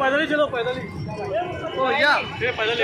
पैदल ही चलो, पैदल ही। ओ या पैदल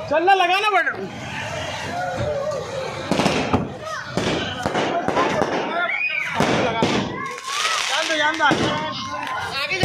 चलना, लगाना बटन। आगे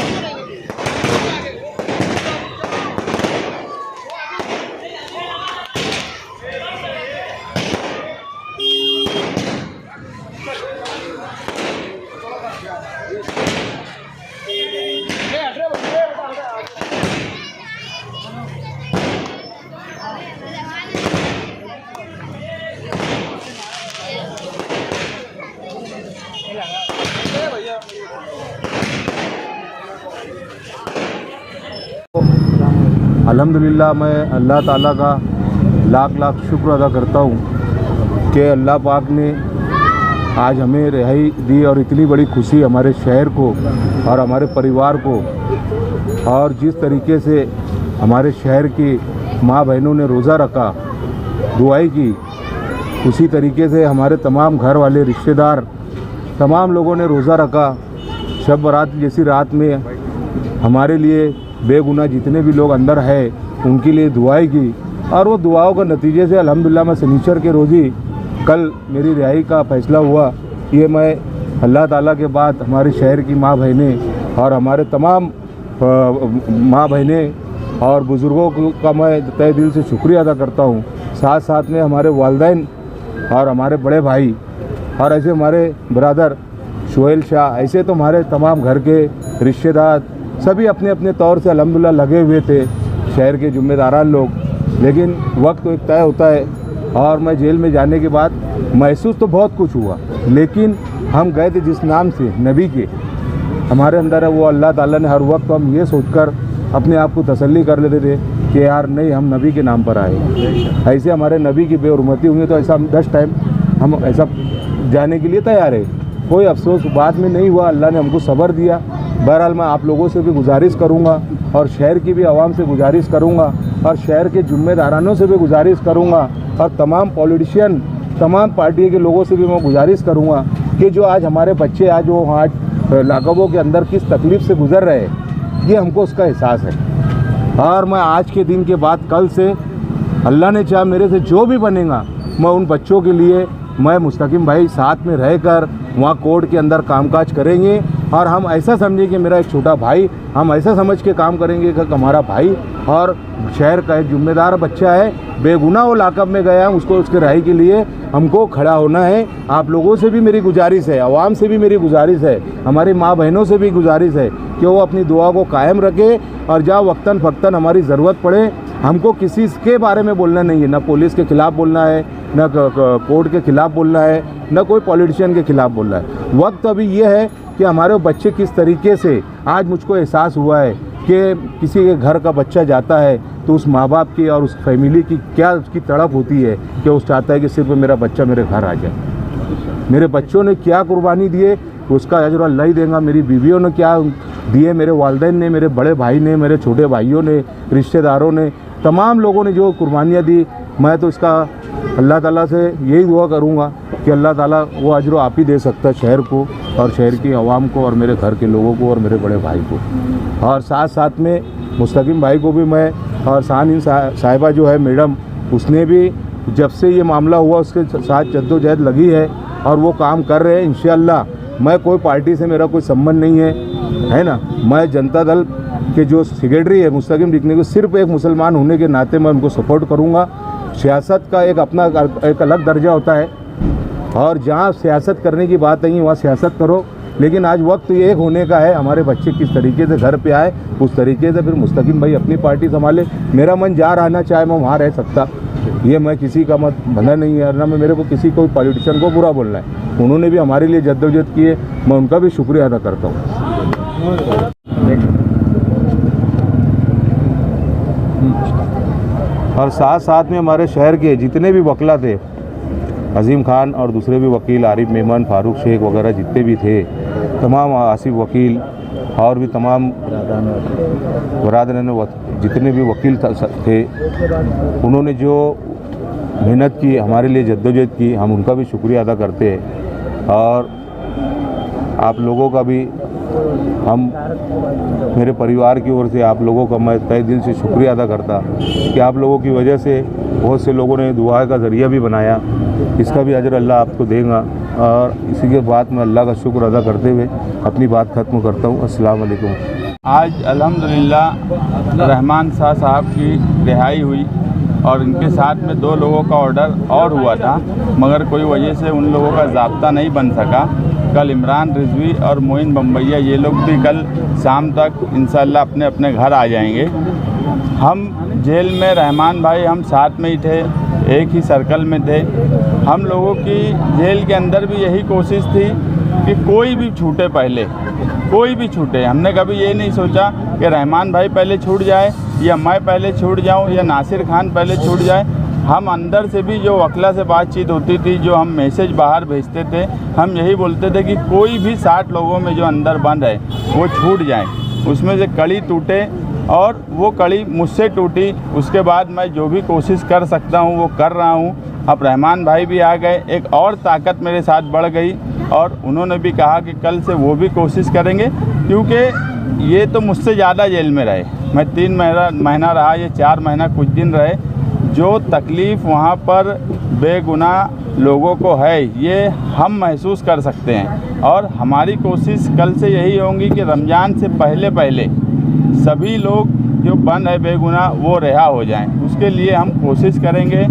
अल्हम्दुलिल्लाह मैं अल्लाह ताला का लाख लाख शुक्र अदा करता हूँ कि अल्लाह पाक ने आज हमें रिहाई दी और इतनी बड़ी खुशी हमारे शहर को और हमारे परिवार को, और जिस तरीके से हमारे शहर की माँ बहनों ने रोज़ा रखा, दुआई की, उसी तरीके से हमारे तमाम घर वाले रिश्तेदार तमाम लोगों ने रोज़ा रखा। शब बारात जैसी रात में हमारे लिए बेगुनाह जितने भी लोग अंदर है उनके लिए दुआएं की, और वो दुआओं का नतीजे से अल्हम्दुलिल्लाह मैं शनिचर के रोज़ ही कल मेरी रिहाई का फ़ैसला हुआ। ये मैं अल्लाह ताला के बाद हमारे शहर की माँ बहनें और हमारे तमाम माँ बहनें और बुज़ुर्गों का मैं तहे दिल से शुक्रिया अदा करता हूँ। साथ साथ में हमारे वालिदैन और हमारे बड़े भाई और ऐसे हमारे ब्रदर शोहेल शाह, ऐसे तो हमारे तमाम घर के रिश्तेदार सभी अपने अपने तौर से अल्हम्दुलिल्लाह लगे हुए थे, शहर के ज़िम्मेदारान लोग। लेकिन वक्त तो एक तय होता है, और मैं जेल में जाने के बाद महसूस तो बहुत कुछ हुआ, लेकिन हम गए थे जिस नाम से नबी के हमारे अंदर है, वो अल्लाह ताला ने हर वक्त हम ये सोचकर अपने आप को तसल्ली कर लेते थे कि यार नहीं, हम नबी के नाम पर आए। ऐसे हमारे नबी की बेहुरमती हुई तो ऐसा 10 टाइम हम ऐसा जाने के लिए तैयार है। कोई अफसोस बाद में नहीं हुआ, अल्लाह ने हमको सब्र दिया। बहरहाल मैं आप लोगों से भी गुजारिश करूंगा और शहर की भी आवाम से गुजारिश करूंगा और शहर के ज़िम्मेदारानों से भी गुजारिश करूंगा और तमाम पॉलिटिशियन, तमाम पार्टी के लोगों से भी मैं गुजारिश करूंगा कि जो आज हमारे बच्चे आज वो आज लाकबों के अंदर किस तकलीफ़ से गुज़र रहे हैं, ये हमको उसका एहसास है। और मैं आज के दिन के बाद कल से अल्लाह ने चाहा मेरे से जो भी बनेगा, मैं उन बच्चों के लिए मैं मुस्तकीम भाई साथ में रहकर वहाँ कोर्ट के अंदर कामकाज करेंगे, और हम ऐसा समझें कि मेरा एक छोटा भाई, हम ऐसा समझ के काम करेंगे कि हमारा भाई और शहर का एक जिम्मेदार बच्चा है, बेगुनाह वो लाकब में गया, उसको उसके रिहाई के लिए हमको खड़ा होना है। आप लोगों से भी मेरी गुजारिश है, आवाम से भी मेरी गुजारिश है, हमारी माँ बहनों से भी गुजारिश है कि वो अपनी दुआ को कायम रखे, और जहाँ वक्तन फ़क्तन हमारी ज़रूरत पड़े, हमको किसी के बारे में बोलना नहीं है, ना पुलिस के ख़िलाफ़ बोलना है, ना कोर्ट के ख़िलाफ़ बोलना है, ना कोई पॉलिटिशियन के ख़िलाफ़ बोलना है। वक्त अभी ये है कि हमारे बच्चे किस तरीके से, आज मुझको एहसास हुआ है कि किसी के घर का बच्चा जाता है तो उस माँ बाप की और उस फैमिली की क्या उसकी तड़प होती है कि उस चाहता है कि सिर्फ मेरा बच्चा मेरे घर आ जाए। मेरे बच्चों ने क्या कुर्बानी दिए उसका अजर अल्लाह ही देगा। मेरी बीवियों ने क्या दिए, मेरे वालिदैन ने, मेरे बड़े भाई ने, मेरे छोटे भाइयों ने, रिश्तेदारों ने, तमाम लोगों ने जो कुर्बानियाँ दी, मैं तो इसका अल्लाह ताला से यही दुआ करूँगा कि अल्लाह ताला वो अजर आप ही दे सकता है शहर को और शहर की आवाम को और मेरे घर के लोगों को और मेरे बड़े भाई को। और साथ साथ में मुस्तकीम भाई को भी मैं, और सानिन साहिबा जो है मैडम, उसने भी जब से ये मामला हुआ उसके साथ जद्दोजहद लगी है और वो काम कर रहे हैं। इंशाअल्लाह मैं कोई पार्टी से मेरा कोई संबंध नहीं है ना। मैं जनता दल के जो सेक्रेटरी है मुस्तकीम डिकने को, सिर्फ एक मुसलमान होने के नाते मैं उनको सपोर्ट करूँगा। सियासत का एक अपना एक अलग दर्जा होता है, और जहाँ सियासत करने की बात नहीं वहाँ सियासत करो, लेकिन आज वक्त एक होने का है। हमारे बच्चे किस तरीके से घर पे आए उस तरीके से फिर मुस्तकीम भाई अपनी पार्टी संभाले। मेरा मन जहाँ रहना चाहे मैं वहाँ रह सकता, ये मैं किसी का मत बंधा नहीं है, ना मैं मेरे को किसी कोई पॉलिटिशियन को बुरा बोलना है। उन्होंने भी हमारे लिए जद्दोजहद की है, मैं उनका भी शुक्रिया अदा करता हूँ। और साथ साथ में हमारे शहर के जितने भी वकील थे, अजीम खान और दूसरे भी वकील, आरिफ मेमन, फारूक शेख वगैरह जितने भी थे, तमाम आसिफ वकील और भी तमाम बरादरान जितने भी वकील थे, उन्होंने जो मेहनत की, हमारे लिए जद्दोजहद की, हम उनका भी शुक्रिया अदा करते हैं। और आप लोगों का भी, हम मेरे परिवार की ओर से आप लोगों का मैं तहे दिल से शुक्रिया अदा करता कि आप लोगों की वजह से बहुत से लोगों ने दुआ का ज़रिया भी बनाया, इसका भी अजर अल्लाह आपको देगा। और इसी के बाद मैं अल्लाह का शुक्र अदा करते हुए अपनी बात ख़त्म करता हूँ। अस्सलाम वालेकुम। आज अल्हम्दुलिल्लाह रहमान शाह साहब की रिहाई हुई और इनके साथ में 2 लोगों का ऑर्डर और हुआ था, मगर कोई वजह से उन लोगों का ज़ाब्ता नहीं बन सका। कल इमरान रिजवी और मोइन बम्बैया ये लोग भी कल शाम तक इंशाअल्लाह अपने अपने घर आ जाएंगे। हम जेल में रहमान भाई हम साथ में ही थे, एक ही सर्कल में थे। हम लोगों की जेल के अंदर भी यही कोशिश थी कि कोई भी छूटे, पहले कोई भी छूटे। हमने कभी ये नहीं सोचा कि रहमान भाई पहले छूट जाए या मैं पहले छूट जाऊं या नासिर खान पहले छूट जाए। हम अंदर से भी जो वकला से बातचीत होती थी, जो हम मैसेज बाहर भेजते थे, हम यही बोलते थे कि कोई भी 60 लोगों में जो अंदर बंद है वो छूट जाए, उसमें से कड़ी टूटे। और वो कड़ी मुझसे टूटी, उसके बाद मैं जो भी कोशिश कर सकता हूँ वो कर रहा हूँ। अब रहमान भाई भी आ गए, एक और ताकत मेरे साथ बढ़ गई और उन्होंने भी कहा कि कल से वो भी कोशिश करेंगे, क्योंकि ये तो मुझसे ज़्यादा जेल में रहे। मैं 3 महीना रहा, ये 4 महीना कुछ दिन रहे। जो तकलीफ़ वहाँ पर बेगुनाह लोगों को है, ये हम महसूस कर सकते हैं। और हमारी कोशिश कल से यही होगी कि रमज़ान से पहले पहले सभी लोग जो बंद है बेगुनाह वो रिहा हो जाएं, उसके लिए हम कोशिश करेंगे।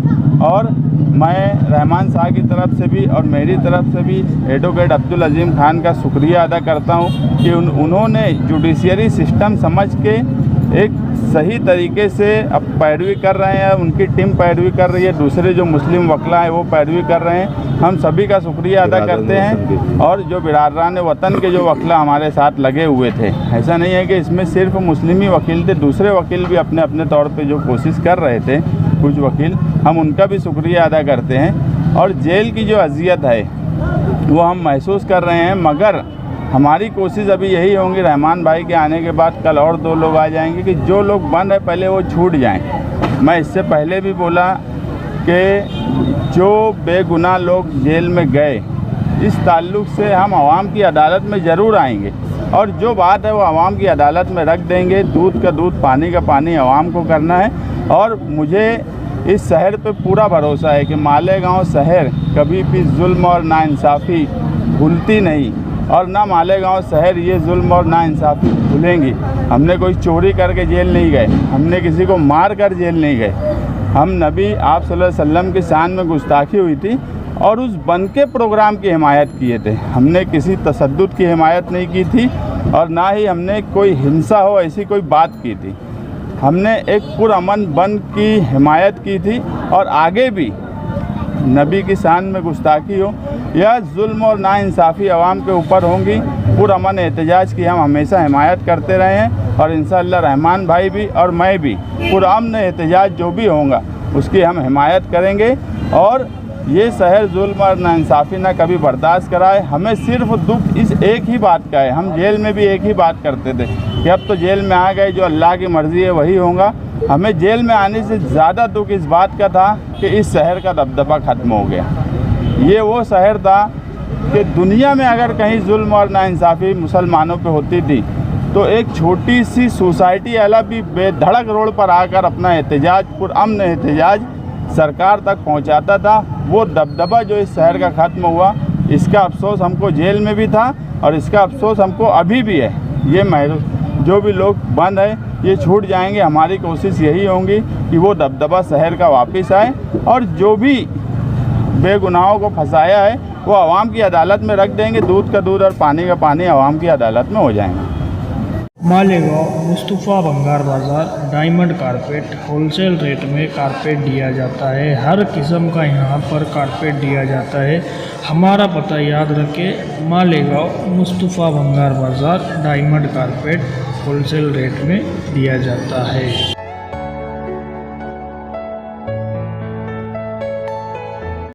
और मैं रहमान साहब की तरफ से भी और मेरी तरफ से भी एडवोकेट अब्दुल अजीम खान का शुक्रिया अदा करता हूं कि उन्होंने जुडिशरी सिस्टम समझ के एक सही तरीके से अब पैरवी कर रहे हैं। उनकी टीम पैरवी कर रही है, दूसरे जो मुस्लिम वकला हैं वो पैरवी कर रहे हैं। हम सभी का शुक्रिया अदा करते हैं। और जो बिरादरान वतन के जो वकला हमारे साथ लगे हुए थे, ऐसा नहीं है कि इसमें सिर्फ मुस्लिम ही वकील थे, दूसरे वकील भी अपने अपने तौर पे जो कोशिश कर रहे थे, कुछ वकील, हम उनका भी शुक्रिया अदा करते हैं। और जेल की जो अजियत है वो हम महसूस कर रहे हैं, मगर हमारी कोशिश अभी यही होंगी, रहमान भाई के आने के बाद कल और 2 लोग आ जाएंगे, कि जो लोग बंद है पहले वो छूट जाएं। मैं इससे पहले भी बोला कि जो बेगुनाह लोग जेल में गए, इस ताल्लुक़ से हम आवाम की अदालत में ज़रूर आएंगे और जो बात है वो आवाम की अदालत में रख देंगे। दूध का दूध, पानी का पानी आवाम को करना है। और मुझे इस शहर पे पूरा भरोसा है कि मालेगांव शहर कभी भी जुल्म और नाइंसाफ़ी भूलती नहीं, और ना मालेगांव शहर ये जुल्म और नाइंसाफ़ी भूलेंगी। हमने कोई चोरी करके जेल नहीं गए, हमने किसी को मार कर जेल नहीं गए। हम नबी आप सल्लल्लाहु अलैहि वसल्लम की शान में गुस्ताखी हुई थी और उस बन के प्रोग्राम की हिमायत किए थे। हमने किसी तशद्दुद की हिमायत नहीं की थी और ना ही हमने कोई हिंसा हो ऐसी कोई बात की थी। हमने एक पुरअमन बन की हिमायत की थी और आगे भी नबी की शान में गुस्ताखी हो या जुल्म और नाइंसाफ़ी आवाम के ऊपर होंगी, पुरअमन एहतजाज की हम हमेशा हिमायत करते रहे हैं। और इंशाअल्लाह रहमान भाई भी और मैं भी पुरअमन एहतजाज जो भी होगा उसकी हम हिमायत करेंगे। और ये शहर जुल्म और नाइंसाफ़ी ना कभी बर्दाश्त कराए। हमें सिर्फ दुख इस एक ही बात का है, हम जेल में भी एक ही बात करते थे कि अब तो जेल में आ गए, जो अल्लाह की मर्ज़ी है वही होगा। हमें जेल में आने से ज़्यादा दुख इस बात का था कि इस शहर का दबदबा ख़त्म हो गया। ये वो शहर था कि दुनिया में अगर कहीं जुल्म और नाइंसाफ़ी मुसलमानों पे होती थी तो एक छोटी सी सोसाइटी वाला भी बेधड़क रोड पर आकर अपना एहतजाज, पुरअमन एहतजाज सरकार तक पहुंचाता था। वो दबदबा जो इस शहर का ख़त्म हुआ, इसका अफसोस हमको जेल में भी था और इसका अफसोस हमको अभी भी है। ये जो भी लोग बंद है ये छूट जाएंगे। हमारी कोशिश यही होगी कि वो दबदबा शहर का वापस आए और जो भी बेगुनाहों को फंसाया है वो आवाम की अदालत में रख देंगे। दूध का दूध और पानी का पानी आवाम की अदालत में हो जाएंगे। मालेगांव मुस्तफ़ा भंगार बाज़ार डायमंड कारपेट होलसेल रेट में कारपेट दिया जाता है। हर किस्म का यहाँ पर कारपेट दिया जाता है। हमारा पता याद रखें, मालेगांव मुस्तफ़ा भंगार बाज़ार डायमंड कारपेट होलसेल रेट में दिया जाता है।